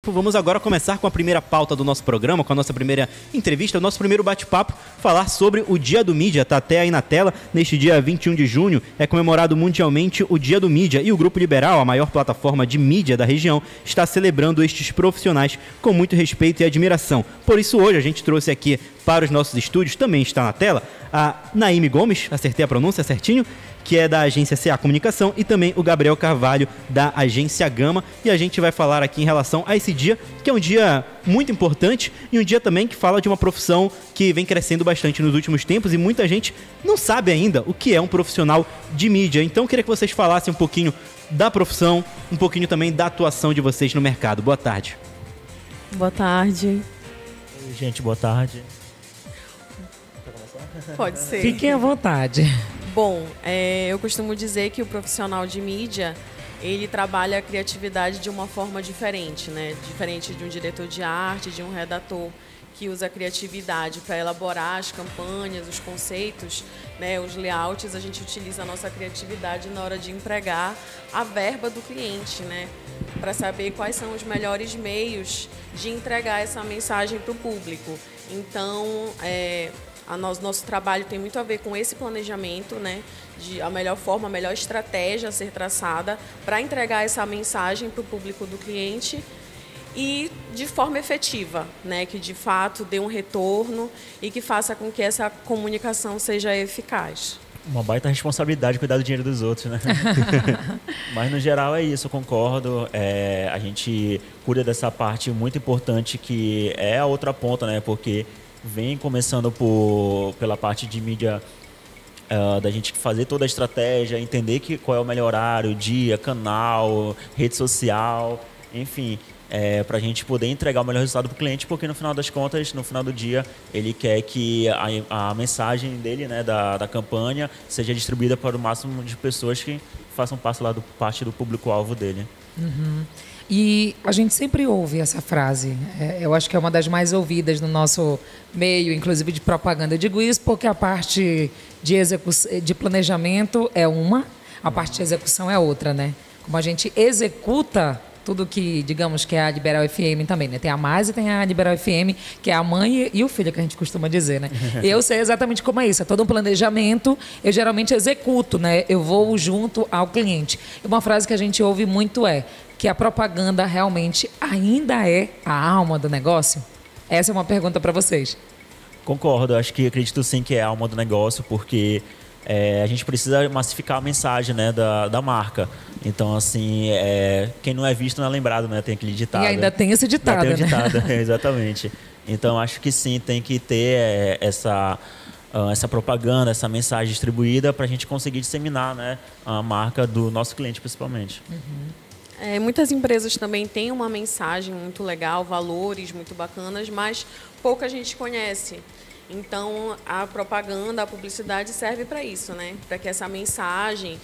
tempo. Vamos agora começar com a primeira pauta do nosso programa, com a nossa primeira entrevista, o nosso primeiro bate-papo, falar sobre o Dia do Mídia. Está até aí na tela. Neste dia 21 de junho é comemorado mundialmente o Dia do Mídia e o Grupo Liberal, a maior plataforma de mídia da região, está celebrando estes profissionais com muito respeito e admiração. Por isso hoje a gente trouxe aqui para os nossos estúdios, também está na tela, a Naime Gomes, acertei a pronúncia certinho, que é da agência CA Comunicação, e também o Gabriel Carvalho, da agência Gama. E a gente vai falar aqui em relação a esse dia, que é um dia muito importante e um dia também que fala de uma profissão que vem crescendo bastante nos últimos tempos e muita gente não sabe ainda o que é um profissional de mídia. Então eu queria que vocês falassem um pouquinho da profissão, um pouquinho também da atuação de vocês no mercado. Boa tarde. Boa tarde. Oi, gente, boa tarde. Pode ser. Fiquem à vontade. Bom, eu costumo dizer que o profissional de mídia, ele trabalha a criatividade de uma forma diferente, né? Diferente de um diretor de arte, de um redator que usa a criatividade para elaborar as campanhas, os conceitos, né? Os layouts. A gente utiliza a nossa criatividade na hora de empregar a verba do cliente, né? Para saber quais são os melhores meios de entregar essa mensagem para o público. Então, nosso trabalho tem muito a ver com esse planejamento, né, de a melhor forma, a melhor estratégia a ser traçada para entregar essa mensagem para o público do cliente e de forma efetiva, né, que de fato dê um retorno e que faça com que essa comunicação seja eficaz. Uma baita responsabilidade cuidar do dinheiro dos outros, né? Mas no geral é isso, eu concordo. A gente cuida dessa parte muito importante que é a outra ponta, né? Porque vem começando pela parte de mídia, da gente fazer toda a estratégia, entender qual é o melhor horário, dia, canal, rede social, enfim, para a gente poder entregar o melhor resultado para o cliente, porque no final das contas, no final do dia, ele quer que a mensagem dele, né, da campanha, seja distribuída para o máximo de pessoas que façam parte do público-alvo dele. Uhum. E a gente sempre ouve essa frase, eu acho que é uma das mais ouvidas no nosso meio, inclusive de propaganda. Eu digo isso porque a parte de planejamento é uma, a parte de execução é outra, né? Como a gente executa tudo que, digamos, que é a Liberal FM também, né? Tem a Mais e tem a Liberal FM, que é a mãe e o filho, que a gente costuma dizer, né? Eu sei exatamente como é isso, é todo um planejamento, eu geralmente executo, né? Eu vou junto ao cliente. E uma frase que a gente ouve muito é que a propaganda realmente ainda é a alma do negócio? Essa é uma pergunta para vocês. Concordo, acredito sim que é a alma do negócio, porque a gente precisa massificar a mensagem, né, da marca. Então, assim, quem não é visto não é lembrado, né? Tem aquele ditado. E ainda tem esse ditado, né? ditado, exatamente. Então, acho que sim, tem que ter essa propaganda, essa mensagem distribuída para a gente conseguir disseminar, né, a marca do nosso cliente, principalmente. Uhum. Muitas empresas também têm uma mensagem muito legal, valores muito bacanas, mas pouca gente conhece. Então, a propaganda, a publicidade serve para isso, né? Para que essa mensagem,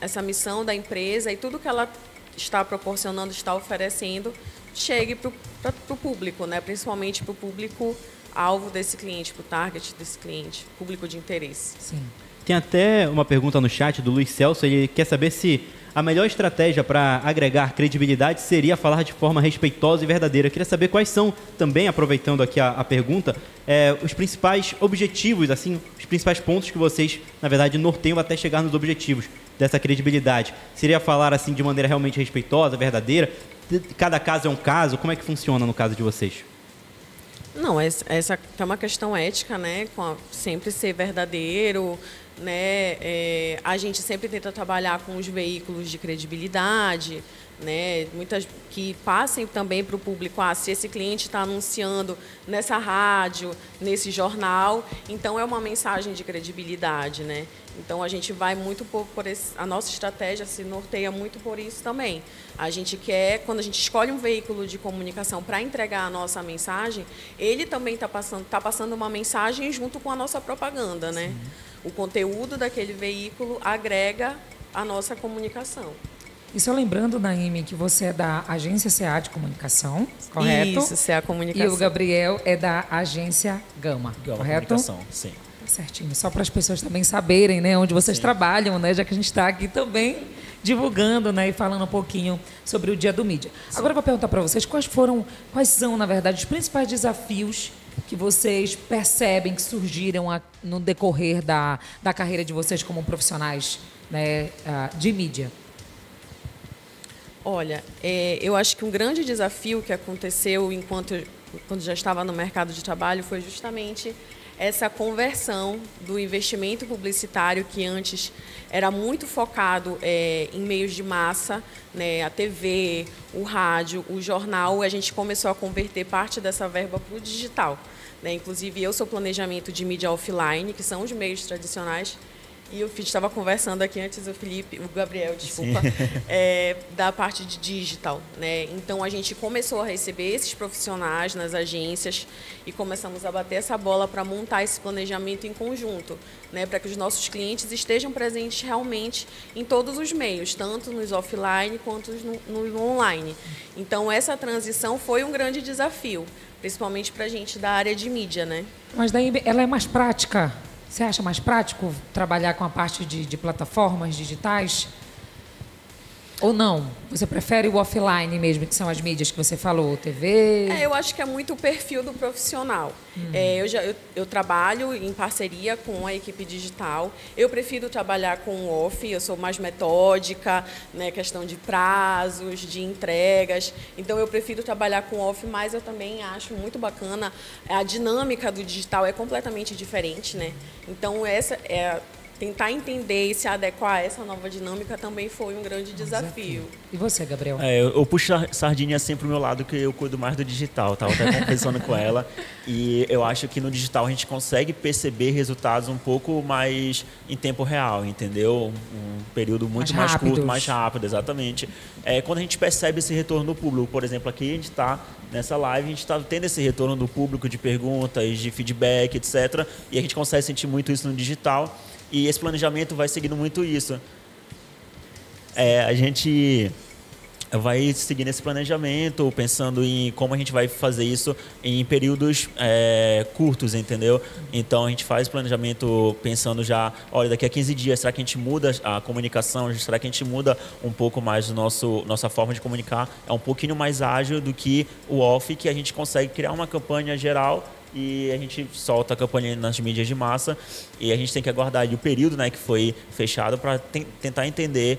essa missão da empresa e tudo que ela está proporcionando, está oferecendo, chegue para o público, né? Principalmente para o público-alvo desse cliente, para o target desse cliente, público de interesse. Sim. Tem até uma pergunta no chat do Luiz Celso, ele quer saber se a melhor estratégia para agregar credibilidade seria falar de forma respeitosa e verdadeira. Eu queria saber quais são, também aproveitando aqui a pergunta, os principais objetivos, assim, os principais pontos que vocês, na verdade, norteiam até chegar nos objetivos dessa credibilidade. Seria falar assim de maneira realmente respeitosa, verdadeira? Cada caso é um caso? Como é que funciona no caso de vocês? Não, essa é uma questão ética, né? Sempre ser verdadeiro, né? A gente sempre tenta trabalhar com os veículos de credibilidade, né? Muitas que passem também para o público, se esse cliente está anunciando nessa rádio, nesse jornal, então é uma mensagem de credibilidade, né? Então a gente vai muito por a nossa estratégia se norteia muito por isso também. A gente quer, quando a gente escolhe um veículo de comunicação para entregar a nossa mensagem, ele também está passando uma mensagem junto com a nossa propaganda, né? Sim. O conteúdo daquele veículo agrega a nossa comunicação. E só lembrando, Naime, que você é da agência CA de comunicação, correto? Isso, CA Comunicação. E o Gabriel é da agência Gama, correto? Comunicação, sim. Certinho, só para as pessoas também saberem, né, onde vocês trabalham, né, já que a gente está aqui também divulgando, né, e falando um pouquinho sobre o Dia do Mídia. Agora eu vou perguntar para vocês quais são, na verdade, os principais desafios que vocês percebem que surgiram no decorrer da carreira de vocês como profissionais, né, de mídia. Olha, eu acho que um grande desafio que aconteceu quando já estava no mercado de trabalho foi justamente essa conversão do investimento publicitário que antes era muito focado em meios de massa, né, a TV, o rádio, o jornal. A gente começou a converter parte dessa verba para o digital, né? Inclusive, eu sou planejamento de mídia offline, que são os meios tradicionais. E o Felipe estava conversando aqui antes, o Gabriel, desculpa, da parte de digital, né? Então, a gente começou a receber esses profissionais nas agências e começamos a bater essa bola para montar esse planejamento em conjunto, né? Para que os nossos clientes estejam presentes realmente em todos os meios, tanto nos offline quanto no online. Então, essa transição foi um grande desafio, principalmente para a gente da área de mídia, né? Mas daí ela é mais prática. Você acha mais prático trabalhar com a parte de plataformas digitais? Ou não? Você prefere o offline mesmo, que são as mídias que você falou, TV? Eu acho que é muito o perfil do profissional. Eu trabalho em parceria com a equipe digital. Eu prefiro trabalhar com o off, eu sou mais metódica, né, questão de prazos, de entregas. Então, eu prefiro trabalhar com off, mas eu também acho muito bacana. A dinâmica do digital é completamente diferente, né? Então, tentar entender e se adequar a essa nova dinâmica também foi um grande desafio. E você, Gabriel? Eu puxo a sardinha sempre pro meu lado, que eu cuido mais do digital, tá? Eu estava conversando com ela. E eu acho que no digital a gente consegue perceber resultados um pouco mais em tempo real, entendeu? Um período muito mais curto, mais rápido, exatamente. Quando a gente percebe esse retorno do público, por exemplo, aqui a gente está nessa live, a gente está tendo esse retorno do público de perguntas, de feedback, etc. E a gente consegue sentir muito isso no digital. E esse planejamento vai seguindo muito isso. A gente vai seguir nesse planejamento, pensando em como a gente vai fazer isso em períodos curtos, entendeu? Então, a gente faz planejamento pensando já, olha, daqui a 15 dias, será que a gente muda a comunicação? Será que a gente muda um pouco mais nossa forma de comunicar? É um pouquinho mais ágil do que o off, que a gente consegue criar uma campanha geral e a gente solta a campanha nas mídias de massa e a gente tem que aguardar o período, né, que foi fechado para tentar entender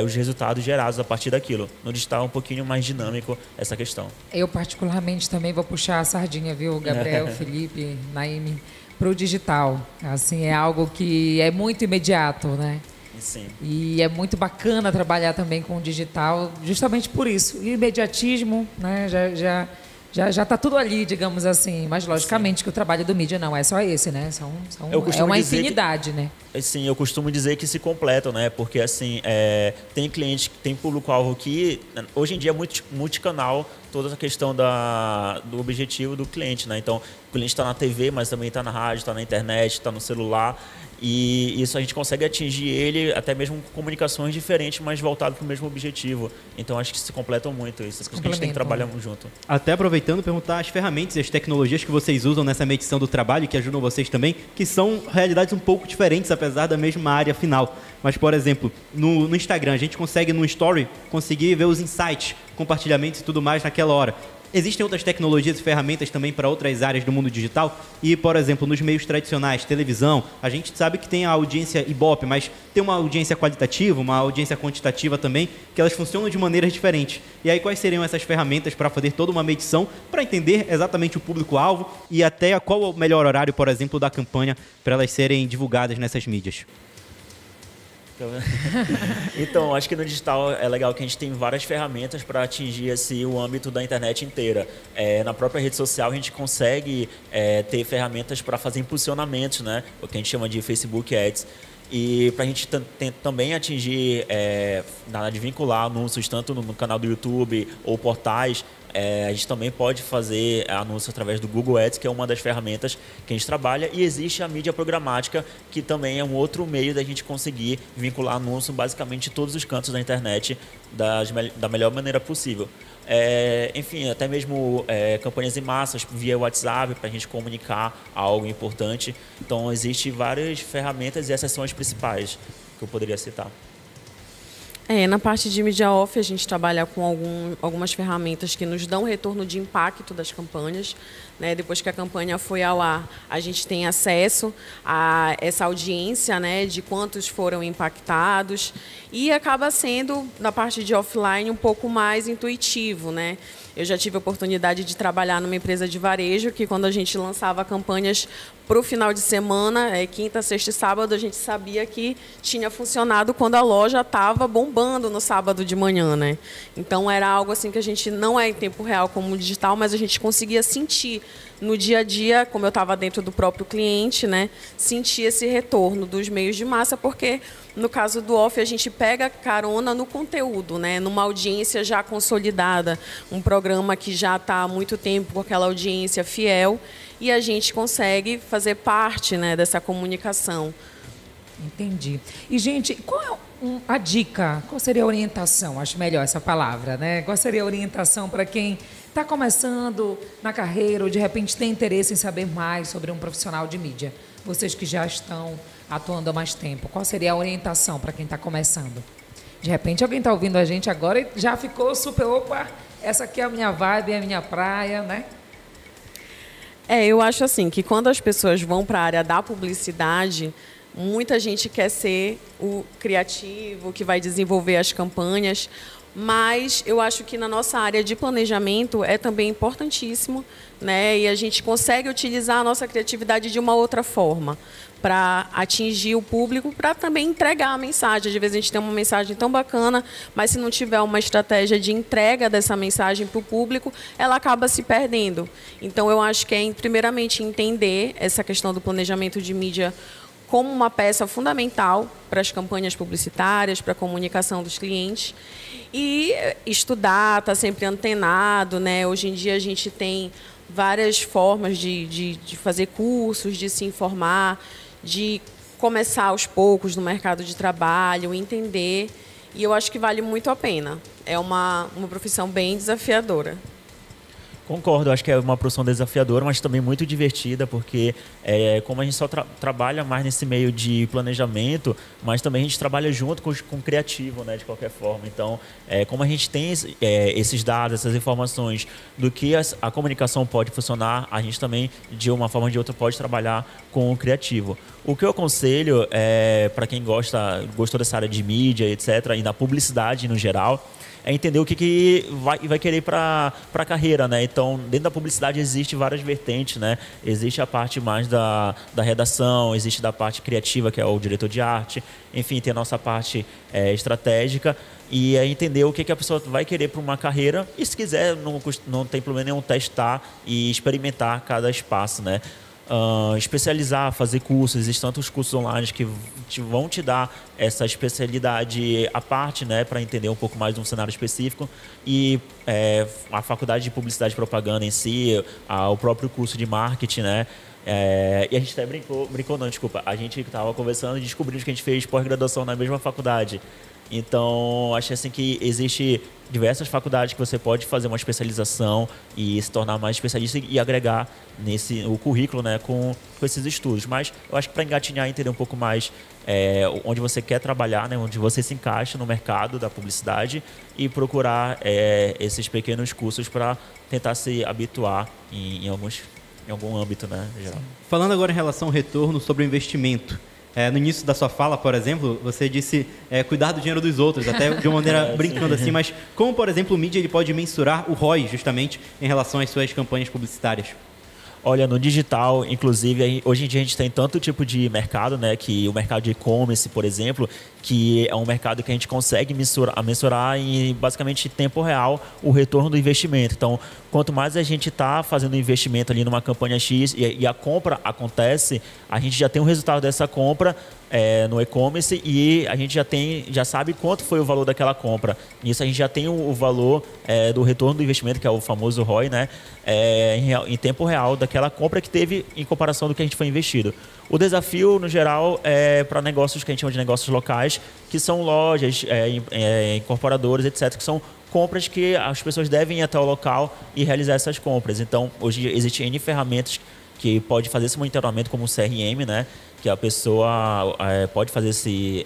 os resultados gerados a partir daquilo. No digital é um pouquinho mais dinâmico essa questão. Eu particularmente também vou puxar a sardinha, viu, Gabriel, Felipe, Naime, para o digital. Assim, é algo que é muito imediato, né? Sim. E é muito bacana trabalhar também com o digital, justamente por isso. E o imediatismo, né, já está tudo ali, digamos assim. Mas, logicamente, que o trabalho do mídia não é só esse, né? É uma infinidade, né? Sim, eu costumo dizer que se completam, né? Porque, assim, tem cliente, tem público-alvo que, hoje em dia, é multicanal, toda a questão do objetivo do cliente, né? Então, o cliente está na TV, mas também está na rádio, está na internet, está no celular. E isso a gente consegue atingir ele até mesmo com comunicações diferentes, mas voltado para o mesmo objetivo. Então, acho que se completam muito isso. A gente tem que trabalhar junto. Até aproveitando, perguntar as ferramentas e as tecnologias que vocês usam nessa medição do trabalho, que ajudam vocês também, que são realidades um pouco diferentes, apesar da mesma área final. Mas, por exemplo, no Instagram, a gente consegue, no Story, conseguir ver os insights, compartilhamentos e tudo mais naquela hora. Existem outras tecnologias e ferramentas também para outras áreas do mundo digital? E, por exemplo, nos meios tradicionais, televisão, a gente sabe que tem a audiência Ibope, mas tem uma audiência qualitativa, uma audiência quantitativa também, que elas funcionam de maneiras diferentes. E aí, quais seriam essas ferramentas para fazer toda uma medição, para entender exatamente o público-alvo e até qual o melhor horário, por exemplo, da campanha para elas serem divulgadas nessas mídias? Então, acho que no digital é legal que a gente tem várias ferramentas para atingir assim, o âmbito da internet inteira. Na própria rede social a gente consegue ter ferramentas para fazer impulsionamentos, né? O que a gente chama de Facebook Ads. E para a gente também atingir, nada de vincular anúncios tanto no canal do YouTube ou portais, a gente também pode fazer anúncios através do Google Ads, que é uma das ferramentas que a gente trabalha. E existe a mídia programática, que também é um outro meio da gente conseguir vincular anúncio basicamente em todos os cantos da internet da melhor maneira possível. Enfim, até mesmo campanhas em massas via WhatsApp para a gente comunicar algo importante. Então, existem várias ferramentas e essas são as principais que eu poderia citar. Na parte de mídia off, a gente trabalha com algumas ferramentas que nos dão retorno de impacto das campanhas. Né? Depois que a campanha foi ao ar, a gente tem acesso a essa audiência, né, de quantos foram impactados, e acaba sendo, na parte de offline, um pouco mais intuitivo. Né? Eu já tive a oportunidade de trabalhar numa empresa de varejo que, quando a gente lançava campanhas para o final de semana, quinta, sexta e sábado, a gente sabia que tinha funcionado quando a loja estava bombando no sábado de manhã. Né? Então, era algo assim que a gente não é em tempo real como digital, mas a gente conseguia sentir no dia a dia, como eu estava dentro do próprio cliente, né, sentir esse retorno dos meios de massa, porque no caso do off a gente pega carona no conteúdo, né, numa audiência já consolidada, um programa que já está há muito tempo com aquela audiência fiel, e a gente consegue fazer parte, né, dessa comunicação. Entendi. E, gente, qual é a dica? Qual seria a orientação? Acho melhor essa palavra, né? Qual seria a orientação para quem está começando na carreira ou, de repente, tem interesse em saber mais sobre um profissional de mídia? Vocês que já estão atuando há mais tempo, qual seria a orientação para quem está começando? De repente, alguém está ouvindo a gente agora e já ficou super, opa, essa aqui é a minha vibe, é a minha praia, né? Eu acho assim, que quando as pessoas vão para a área da publicidade, muita gente quer ser o criativo, que vai desenvolver as campanhas, mas eu acho que na nossa área de planejamento é também importantíssimo, né? E a gente consegue utilizar a nossa criatividade de uma outra forma, para atingir o público, para também entregar a mensagem. Às vezes a gente tem uma mensagem tão bacana, mas se não tiver uma estratégia de entrega dessa mensagem para o público, ela acaba se perdendo. Então, eu acho que primeiramente, entender essa questão do planejamento de mídia como uma peça fundamental para as campanhas publicitárias, para a comunicação dos clientes, e estudar, estar sempre antenado, né? Hoje em dia a gente tem várias formas de fazer cursos, de se informar, de começar aos poucos no mercado de trabalho, entender, e eu acho que vale muito a pena. É uma profissão bem desafiadora. Concordo, acho que é uma profissão desafiadora, mas também muito divertida, porque como a gente só trabalha mais nesse meio de planejamento, mas também a gente trabalha junto com o criativo, né, de qualquer forma. Então, como a gente tem esses dados, essas informações do que a comunicação pode funcionar, a gente também, de uma forma ou de outra, pode trabalhar com o criativo. O que eu aconselho, para quem gostou dessa área de mídia, etc., e da publicidade no geral, é entender o que vai querer para a carreira, né? Então, dentro da publicidade existe várias vertentes, né? Existe a parte mais da redação, existe da parte criativa, que é o diretor de arte, enfim, tem a nossa parte estratégica, e é entender o que a pessoa vai querer para uma carreira, e se quiser, não tem problema nenhum testar e experimentar cada espaço, né? Especializar, fazer cursos, existem tantos cursos online que vão te dar essa especialidade à parte, né, para entender um pouco mais de um cenário específico, e a faculdade de publicidade e propaganda em si, o próprio curso de marketing, né, e a gente até brincou não, desculpa, a gente estava conversando e descobrimos que a gente fez pós-graduação na mesma faculdade. Então, acho assim que existe diversas faculdades que você pode fazer uma especialização e se tornar mais especialista e agregar o currículo, né, com esses estudos. Mas eu acho que para engatinhar e entender um pouco mais onde você quer trabalhar, né, onde você se encaixa no mercado da publicidade, e procurar esses pequenos cursos para tentar se habituar em algum âmbito, né, geral. Falando agora em relação ao retorno sobre o investimento, no início da sua fala, por exemplo, você disse cuidar do dinheiro dos outros, até de uma maneira brincando assim, mas como, por exemplo, o mídia ele pode mensurar o ROI justamente em relação às suas campanhas publicitárias? Olha, no digital, inclusive, hoje em dia a gente tem tanto tipo de mercado, né, que o mercado de e-commerce, por exemplo, que é um mercado que a gente consegue mensurar em basicamente tempo real o retorno do investimento. Então, quanto mais a gente está fazendo investimento ali numa campanha X e a compra acontece, a gente já tem o resultado dessa compra no e-commerce, e a gente já sabe quanto foi o valor daquela compra. Nisso a gente já tem o valor do retorno do investimento, que é o famoso ROI, né, em tempo real daquela compra que teve em comparação do que a gente foi investido. O desafio, no geral, é para negócios que a gente chama de negócios locais, que são lojas, incorporadoras, etc., que são compras que as pessoas devem ir até o local e realizar essas compras. Então, hoje existem N ferramentas que pode fazer esse monitoramento, como o CRM, né? Que a pessoa pode fazer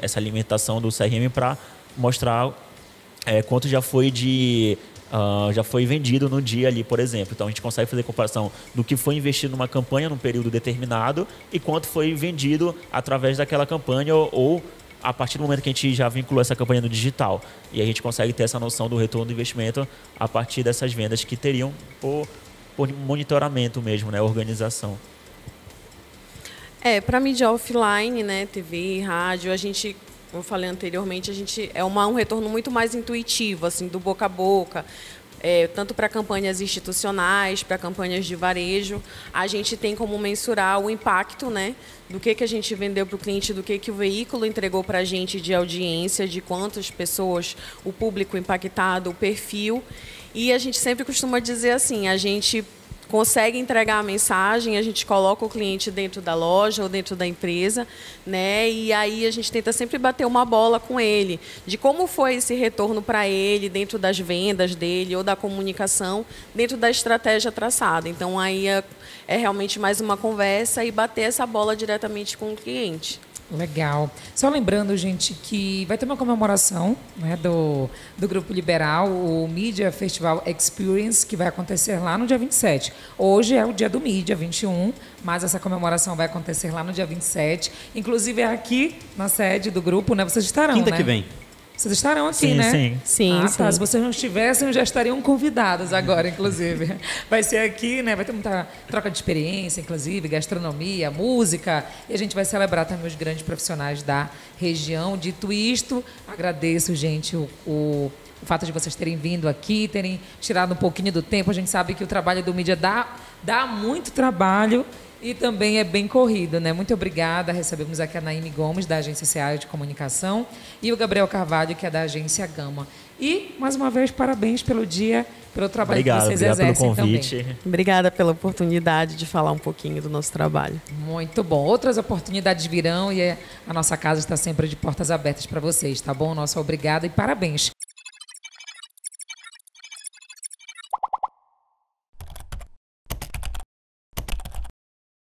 essa alimentação do CRM para mostrar quanto já foi vendido no dia ali, por exemplo. Então, a gente consegue fazer comparação do que foi investido numa campanha num período determinado e quanto foi vendido através daquela campanha ou a partir do momento que a gente já vinculou essa campanha no digital. E a gente consegue ter essa noção do retorno do investimento a partir dessas vendas que teriam por monitoramento mesmo, né? Organização. Para mídia offline, né? TV, rádio, como eu falei anteriormente, um retorno muito mais intuitivo, assim, do boca a boca. Tanto para campanhas institucionais, para campanhas de varejo, a gente tem como mensurar o impacto, né, do que a gente vendeu para o cliente, do que o veículo entregou para a gente de audiência, de quantas pessoas, o público impactado, o perfil. E a gente sempre costuma dizer assim, a gente consegue entregar a mensagem, a gente coloca o cliente dentro da loja ou dentro da empresa, né? E aí a gente tenta sempre bater uma bola com ele, de como foi esse retorno para ele dentro das vendas dele ou da comunicação, dentro da estratégia traçada. Então aí é realmente mais uma conversa e bater essa bola diretamente com o cliente. Legal. Só lembrando, gente, que vai ter uma comemoração, né, do Grupo Liberal, o Media Festival Experience, que vai acontecer lá no dia 27. Hoje é o dia do Mídia, 21, mas essa comemoração vai acontecer lá no dia 27. Inclusive, é aqui na sede do grupo, né? Vocês estarão, Quinta né? que vem. Vocês estarão aqui, Sim, né? sim. Sim, Tá. sim. Se vocês não estivessem, já estariam convidados agora, inclusive. Vai ser aqui, né? Vai ter muita troca de experiência, inclusive, gastronomia, música. E a gente vai celebrar também os grandes profissionais da região. Dito isto, agradeço, gente, o fato de vocês terem vindo aqui, terem tirado um pouquinho do tempo. A gente sabe que o trabalho do mídia dá muito trabalho. E também é bem corrido, né? Muito obrigada. Recebemos aqui a Naime Gomes, da Agência Seara de Comunicação, e o Gabriel Carvalho, que é da Agência Gama. E, mais uma vez, parabéns pelo dia, pelo trabalho que vocês exercem pelo convite. também. Obrigada pela oportunidade de falar um pouquinho do nosso trabalho. Muito bom. Outras oportunidades virão e a nossa casa está sempre de portas abertas para vocês, tá bom? Nosso obrigado e parabéns